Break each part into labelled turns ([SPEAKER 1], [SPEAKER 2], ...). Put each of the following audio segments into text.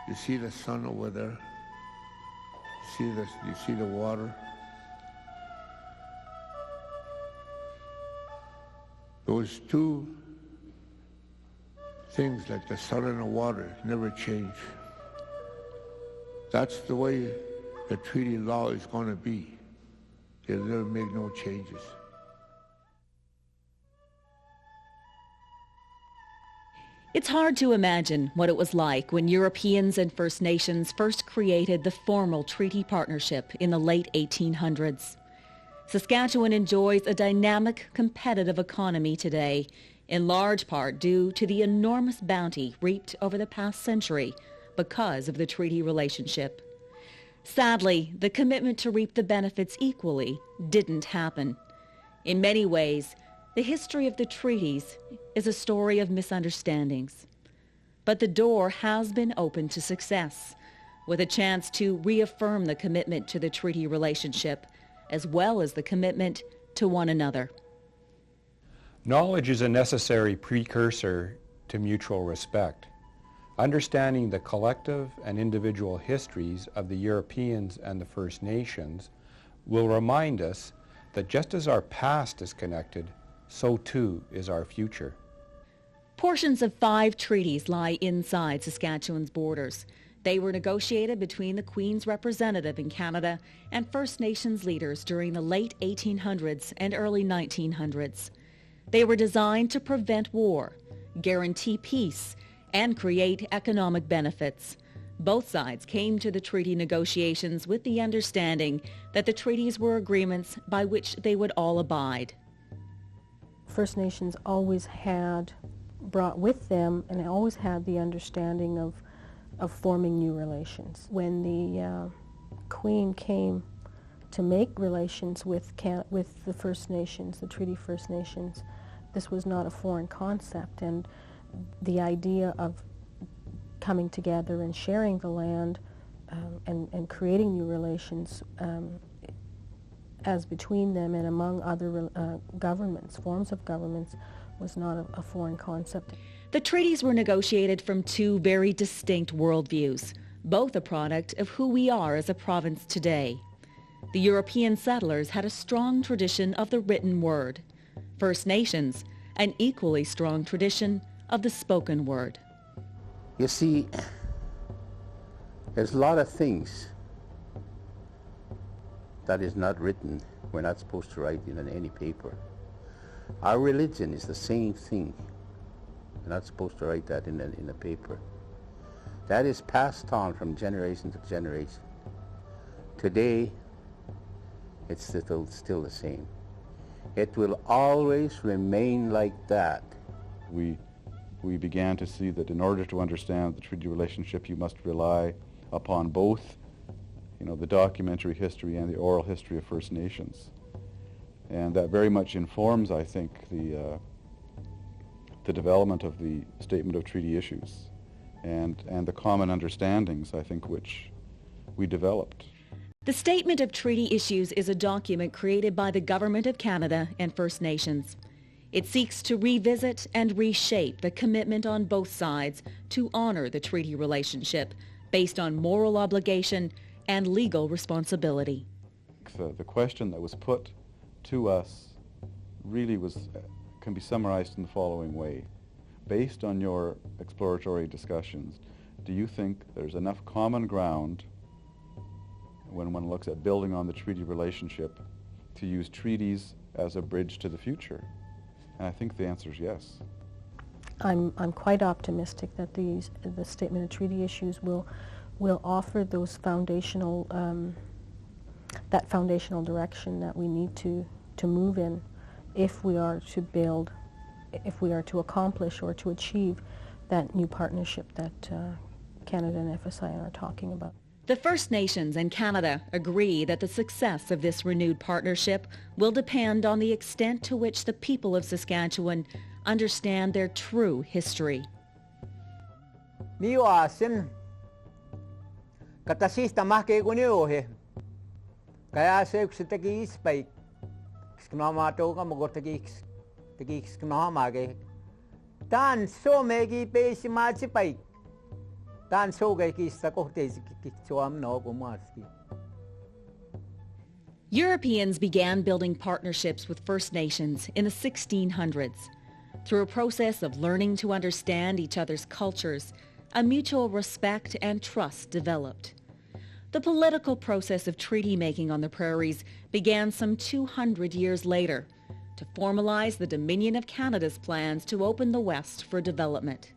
[SPEAKER 1] You see the sun over there? You see the water? Those two things like the sun and the water never change. That's the way the treaty law is going to be. They'll never make no changes.
[SPEAKER 2] It's hard to imagine what it was like when Europeans and First Nations first created the formal treaty partnership in the late 1800s. Saskatchewan enjoys a dynamic, competitive economy today, in large part due to the enormous bounty reaped over the past century because of the treaty relationship. Sadly, the commitment to reap the benefits equally didn't happen. In many ways, the history of the treaties is a story of misunderstandings. But the door has been opened to success, with a chance to reaffirm the commitment to the treaty relationship, as well as the commitment to one another.
[SPEAKER 3] Knowledge is a necessary precursor to mutual respect. Understanding the collective and individual histories of the Europeans and the First Nations will remind us that just as our past is connected, so too is our future.
[SPEAKER 2] Portions of 5 treaties lie inside Saskatchewan's borders. They were negotiated between the Queen's representative in Canada and First Nations leaders during the late 1800s and early 1900s. They were designed to prevent war, guarantee peace, and create economic benefits. Both sides came to the treaty negotiations with the understanding that the treaties were agreements by which they would all abide.
[SPEAKER 4] First Nations always had brought with them and always had the understanding of forming new relations. When the Queen came to make relations with the First Nations, the Treaty First Nations, this was not a foreign concept, and the idea of coming together and sharing the land and creating new relations as between them and among other governments, forms of governments, was not a foreign concept.
[SPEAKER 2] The treaties were negotiated from 2 very distinct worldviews, both a product of who we are as a province today. The European settlers had a strong tradition of the written word. First Nations, an equally strong tradition of the spoken word.
[SPEAKER 5] You see, there's a lot of things that is not written. We're not supposed to write in any paper. Our religion is the same thing. We're not supposed to write that in a paper. That is passed on from generation to generation. Today, it's still the same. It will always remain like that.
[SPEAKER 6] We began to see that in order to understand the treaty relationship, you must rely upon both, the documentary history and the oral history of First Nations. And that very much informs, I think, the development of the Statement of Treaty Issues and the common understandings, I think, which we developed.
[SPEAKER 2] The Statement of Treaty Issues is a document created by the Government of Canada and First Nations. It seeks to revisit and reshape the commitment on both sides to honor the treaty relationship based on moral obligation and legal responsibility.
[SPEAKER 6] The question that was put to us really can be summarized in the following way. Based on your exploratory discussions, do you think there's enough common ground when one looks at building on the treaty relationship to use treaties as a bridge to the future? And I think the answer is yes.
[SPEAKER 4] I'm quite optimistic that the Statement of Treaty Issues will offer those foundational that foundational direction that we need to move in if we are to accomplish or to achieve that new partnership that Canada and FSI are talking about.
[SPEAKER 2] The First Nations and Canada agree that the success of this renewed partnership will depend on the extent to which the people of Saskatchewan understand their true history.
[SPEAKER 7] Miwasin katasista mahke kuniohe kaya se kusitagi spike skmamato ka mogotagi skmamage tan so megi pe simachi pai tan so ga ki sa ko te ki chuam no ko ma.
[SPEAKER 2] Europeans began building partnerships with First Nations in the 1600s. Through a process of learning to understand each other's cultures, a mutual respect and trust developed. The political process of treaty making on the prairies began some 200 years later to formalize the Dominion of Canada's plans to open the West for development.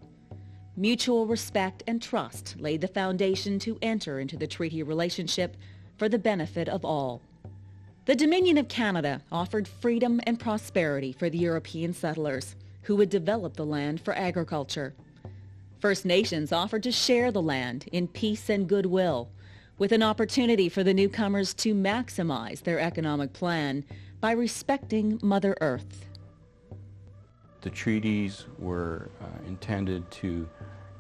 [SPEAKER 2] Mutual respect and trust laid the foundation to enter into the treaty relationship for the benefit of all. The Dominion of Canada offered freedom and prosperity for the European settlers who would develop the land for agriculture. First Nations offered to share the land in peace and goodwill, with an opportunity for the newcomers to maximize their economic plan by respecting Mother Earth.
[SPEAKER 3] The treaties were intended to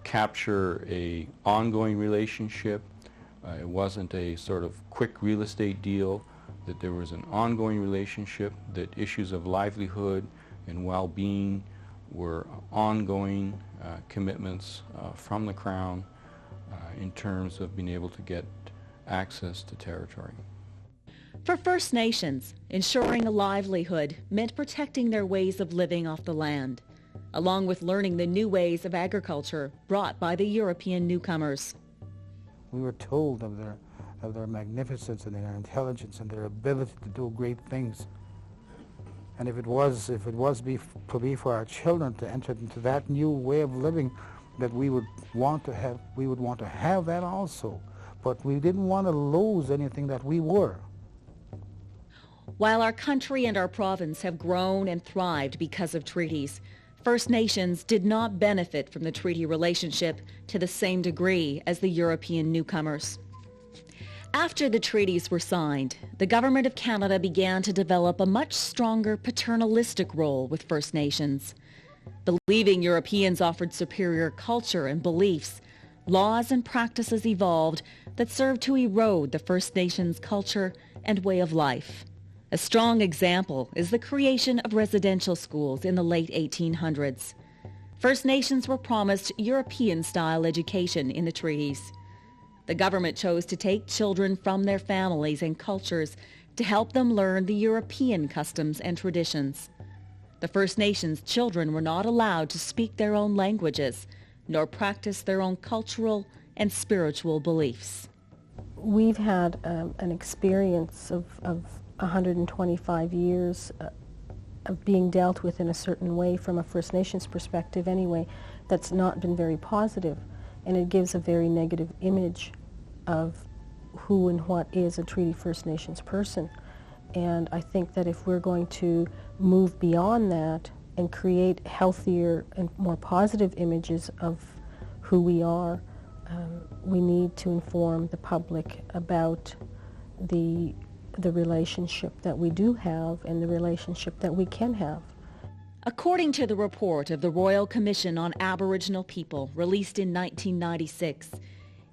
[SPEAKER 3] capture an ongoing relationship. It wasn't a sort of quick real estate deal, that there was an ongoing relationship, that issues of livelihood and well-being were ongoing commitments from the Crown in terms of being able to get access to territory.
[SPEAKER 2] For First Nations, ensuring a livelihood meant protecting their ways of living off the land, along with learning the new ways of agriculture brought by the European newcomers.
[SPEAKER 8] We were told of their magnificence and their intelligence and their ability to do great things. And if it was to be for our children to enter into that new way of living, that we would want to have that also. But we didn't want to lose anything that we were.
[SPEAKER 2] While our country and our province have grown and thrived because of treaties, First Nations did not benefit from the treaty relationship to the same degree as the European newcomers. After the treaties were signed, the Government of Canada began to develop a much stronger paternalistic role with First Nations. Believing Europeans offered superior culture and beliefs, laws and practices evolved that served to erode the First Nations culture and way of life. A strong example is the creation of residential schools in the late 1800s. First Nations were promised European-style education in the treaties. The government chose to take children from their families and cultures to help them learn the European customs and traditions. The First Nations children were not allowed to speak their own languages, nor practice their own cultural and spiritual beliefs.
[SPEAKER 4] We've had an experience of 125 years of being dealt with in a certain way from a First Nations perspective anyway, that's not been very positive, and it gives a very negative image of who and what is a Treaty First Nations person. And I think that if we're going to move beyond that and create healthier and more positive images of who we are, we need to inform the public about the relationship that we do have and the relationship that we can have.
[SPEAKER 2] According to the report of the Royal Commission on Aboriginal People released in 1996,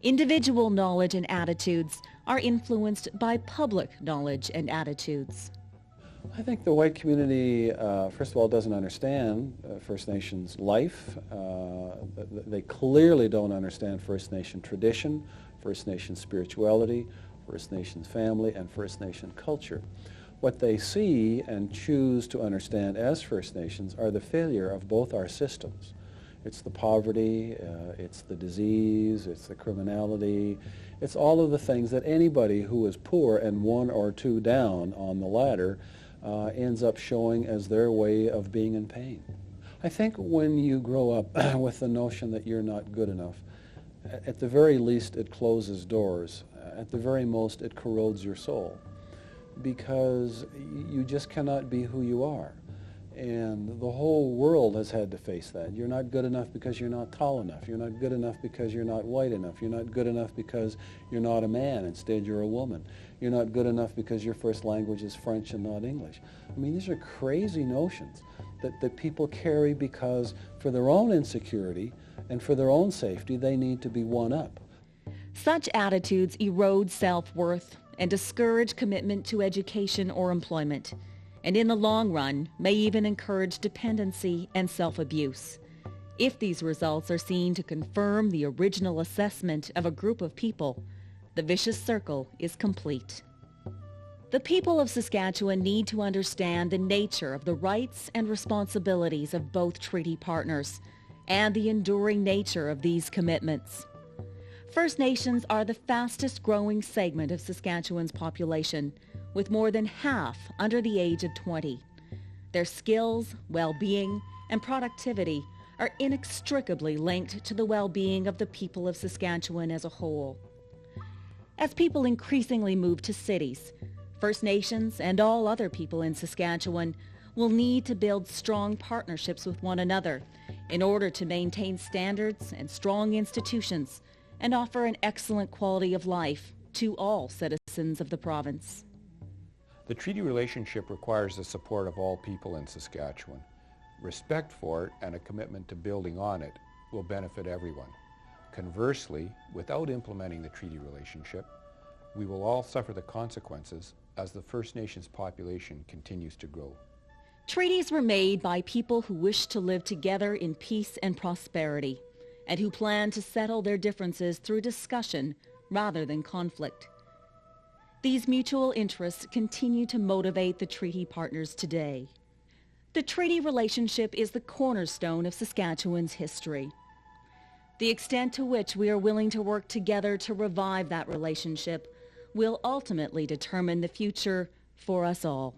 [SPEAKER 2] individual knowledge and attitudes are influenced by public knowledge and attitudes.
[SPEAKER 9] I think the white community, first of all, doesn't understand First Nations life. They clearly don't understand First Nation tradition, First Nation spirituality, First Nations family, and First Nation culture. What they see and choose to understand as First Nations are the failure of both our systems. It's the poverty, it's the disease, it's the criminality, it's all of the things that anybody who is poor and one or two down on the ladder ends up showing as their way of being in pain. I think when you grow up with the notion that you're not good enough, at the very least it closes doors. At the very most it corrodes your soul, because you just cannot be who you are. And the whole world has had to face that. You're not good enough because you're not tall enough. You're not good enough because you're not white enough. You're not good enough because you're not a man. Instead, you're a woman. You're not good enough because your first language is French and not English. I mean, these are crazy notions that people carry because for their own insecurity and for their own safety, they need to be one up.
[SPEAKER 2] Such attitudes erode self-worth and discourage commitment to education or employment, and in the long run may even encourage dependency and self-abuse. If these results are seen to confirm the original assessment of a group of people, the vicious circle is complete. The people of Saskatchewan need to understand the nature of the rights and responsibilities of both treaty partners and the enduring nature of these commitments. First Nations are the fastest growing segment of Saskatchewan's population, with more than half under the age of 20. Their skills, well-being, and productivity are inextricably linked to the well-being of the people of Saskatchewan as a whole. As people increasingly move to cities, First Nations and all other people in Saskatchewan will need to build strong partnerships with one another in order to maintain standards and strong institutions and offer an excellent quality of life to all citizens of the province.
[SPEAKER 3] The treaty relationship requires the support of all people in Saskatchewan. Respect for it and a commitment to building on it will benefit everyone. Conversely, without implementing the treaty relationship, we will all suffer the consequences as the First Nations population continues to grow.
[SPEAKER 2] Treaties were made by people who wish to live together in peace and prosperity, and who plan to settle their differences through discussion rather than conflict. These mutual interests continue to motivate the treaty partners today. The treaty relationship is the cornerstone of Saskatchewan's history. The extent to which we are willing to work together to revive that relationship will ultimately determine the future for us all.